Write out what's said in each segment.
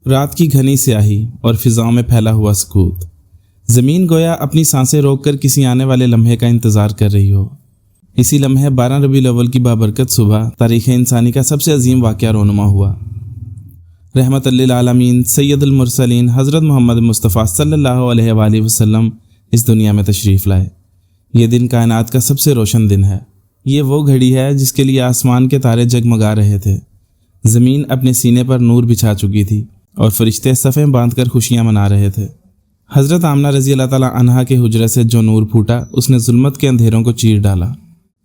رات کی گھنی سیاہی اور فضاؤں میں پھیلا ہوا سکوت۔ زمین گویا اپنی سانسیں روک کر کسی آنے والے لمحے کا انتظار کر رہی ہو۔ اسی لمحے 12 ربیع الاول کی بابرکت صبح تاریخ انسانی کا سب سے عظیم واقعہ رونما ہوا۔ رحمت للعالمین سید المرسلین حضرت محمد مصطفیٰ صلی اللہ علیہ وآلہ وسلم اس دنیا میں تشریف لائے۔ یہ دن کائنات کا سب سے روشن دن ہے۔ یہ وہ گھڑی ہے جس کے لیے آسمان کے تارے جگمگا رہے تھے، زمین اپنے سینے پر نور بچھا چکی تھی اور فرشتے صفیں باندھ کر خوشیاں منا رہے تھے۔ حضرت آمنہ رضی اللہ تعالیٰ عنہا کے حجرے سے جو نور پھوٹا اس نے ظلمت کے اندھیروں کو چیر ڈالا۔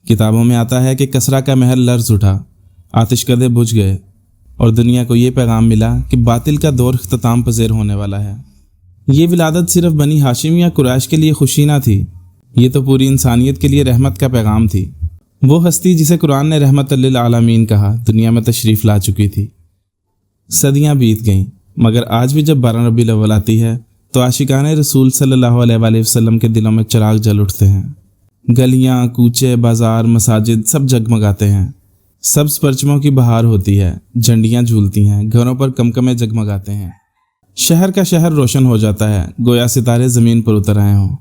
کتابوں میں آتا ہے کہ کسریٰ کا محل لرز اٹھا، آتش کدے بجھ گئے اور دنیا کو یہ پیغام ملا کہ باطل کا دور اختتام پذیر ہونے والا ہے۔ یہ ولادت صرف بنی ہاشم یا قریش کے لیے خوشی نہ تھی، یہ تو پوری انسانیت کے لیے رحمت کا پیغام تھی۔ وہ ہستی جسے قرآن نے رحمت للعالمین کہا دنیا میں تشریف لا چکی تھی۔ صدیاں بیت گئیں، مگر آج بھی جب 12 ربیع الاول آتی ہے تو عاشقان رسول صلی اللہ علیہ وآلہ وسلم کے دلوں میں چراغ جل اٹھتے ہیں۔ گلیاں، کوچے، بازار، مساجد سب جگمگاتے ہیں۔ سبز پرچموں کی بہار ہوتی ہے، جھنڈیاں جھولتی ہیں، گھروں پر کمکمے جگمگاتے ہیں۔ شہر کا شہر روشن ہو جاتا ہے، گویا ستارے زمین پر اتر آئے ہوں۔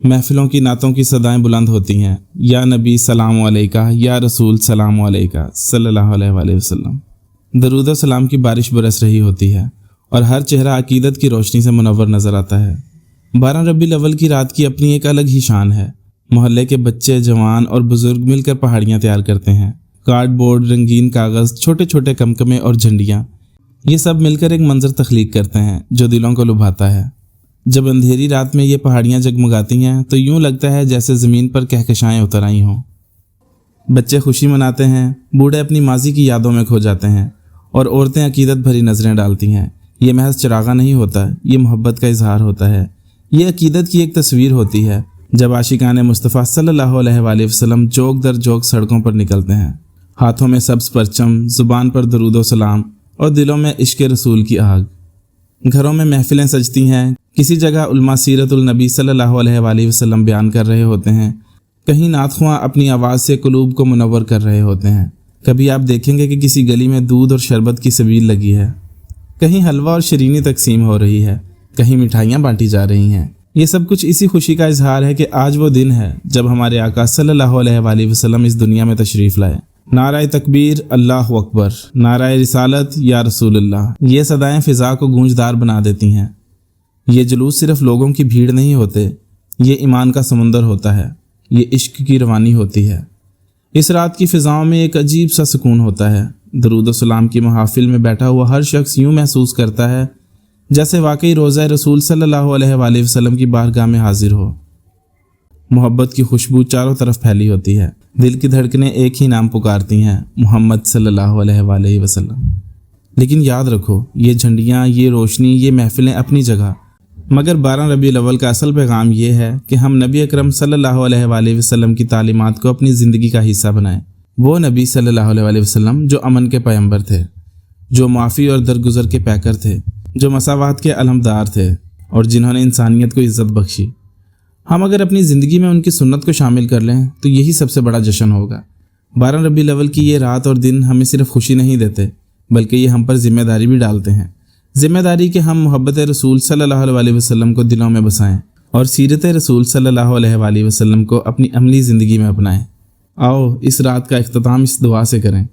محفلوں کی نعتوں کی صدائیں بلند ہوتی ہیں، یا نبی سلام علیکہ، یا رسول سلام علیکہ صلی اللہ علیہ وآلہ وسلم۔ درود و سلام کی بارش برس رہی ہوتی ہے اور ہر چہرہ عقیدت کی روشنی سے منور نظر آتا ہے۔ 12 ربیع الاول کی رات کی اپنی ایک الگ ہی شان ہے۔ محلے کے بچے، جوان اور بزرگ مل کر پہاڑیاں تیار کرتے ہیں۔ کارڈ بورڈ، رنگین کاغذ، چھوٹے چھوٹے کمکمے اور جھنڈیاں، یہ سب مل کر ایک منظر تخلیق کرتے ہیں جو دلوں کو لبھاتا ہے۔ جب اندھیری رات میں یہ پہاڑیاں جگمگاتی ہیں تو یوں لگتا ہے جیسے زمین پر کہکشائیں اتر آئی ہوں۔ بچے خوشی مناتے ہیں، بوڑھے اپنی ماضی کی یادوں میں کھو جاتے ہیں اور عورتیں عقیدت بھری نظریں ڈالتی ہیں۔ یہ محض چراغا نہیں ہوتا، یہ محبت کا اظہار ہوتا ہے، یہ عقیدت کی ایک تصویر ہوتی ہے۔ جب عاشقان مصطفیٰ صلی اللہ علیہ وآلہ وسلم جوک در جوک سڑکوں پر نکلتے ہیں، ہاتھوں میں سبز پرچم، زبان پر درود و سلام اور دلوں میں عشق رسول کی آگ۔ گھروں میں محفلیں سجتی ہیں، کسی جگہ علماء سیرت النبی صلی اللہ علیہ وآلہ وسلم بیان کر رہے ہوتے ہیں، کہیں نعت خواں اپنی آواز سے قلوب کو منور کر رہے ہوتے ہیں۔ کبھی آپ دیکھیں گے کہ کسی گلی میں دودھ اور شربت کی سبیل لگی ہے، کہیں حلوہ اور شرینی تقسیم ہو رہی ہے، کہیں مٹھائیاں بانٹی جا رہی ہیں۔ یہ سب کچھ اسی خوشی کا اظہار ہے کہ آج وہ دن ہے جب ہمارے آقا صلی اللہ علیہ وآلہ وسلم اس دنیا میں تشریف لائے۔ نعرہ تکبیر، اللہ اکبر، نعرہ رسالت، یا رسول اللہ، یہ صدائیں فضا کو گونجدار بنا دیتی ہیں۔ یہ جلوس صرف لوگوں کی بھیڑ نہیں ہوتے، یہ ایمان کا سمندر ہوتا ہے، یہ عشق کی روانی ہوتی ہے۔ اس رات کی فضاؤں میں ایک عجیب سا سکون ہوتا ہے۔ درود و سلام کی محافل میں بیٹھا ہوا ہر شخص یوں محسوس کرتا ہے جیسے واقعی روضہ رسول صلی اللہ علیہ وآلہ وسلم کی بارگاہ میں حاضر ہو۔ محبت کی خوشبو چاروں طرف پھیلی ہوتی ہے، دل کی دھڑکنیں ایک ہی نام پکارتی ہیں، محمد صلی اللہ علیہ وآلہ وسلم۔ لیکن یاد رکھو، یہ جھنڈیاں، یہ روشنی، یہ محفلیں اپنی جگہ، مگر 12 ربیع الاول کا اصل پیغام یہ ہے کہ ہم نبی اکرم صلی اللہ علیہ وآلہ وسلم کی تعلیمات کو اپنی زندگی کا حصہ بنائیں۔ وہ نبی صلی اللہ علیہ وآلہ وسلم جو امن کے پیمبر تھے، جو معافی اور درگزر کے پیکر تھے، جو مساوات کے علمدار تھے اور جنہوں نے انسانیت کو عزت بخشی۔ ہم اگر اپنی زندگی میں ان کی سنت کو شامل کر لیں تو یہی سب سے بڑا جشن ہوگا۔ 12 ربیع الاول کی یہ رات اور دن ہمیں صرف خوشی نہیں دیتے بلکہ یہ ہم پر ذمہ داری بھی ڈالتے ہیں۔ ذمہ داری کہ ہم محبت رسول صلی اللہ علیہ وسلم کو دلوں میں بسائیں اور سیرت رسول صلی اللہ علیہ وآلہ وسلم کو اپنی عملی زندگی میں اپنائیں۔ آؤ اس رات کا اختتام اس دعا سے کریں،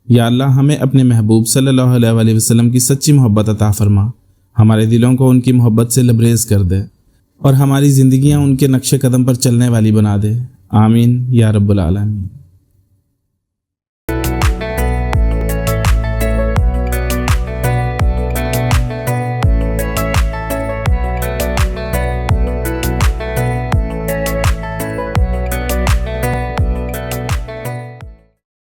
یا اللہ ہمیں اپنے محبوب صلی اللہ علیہ وآلہ وسلم کی سچی محبت عطا فرما، ہمارے دلوں کو ان کی محبت سے لبریز کر دے اور ہماری زندگیاں ان کے نقش قدم پر چلنے والی بنا دے۔ آمین یا رب العالمین۔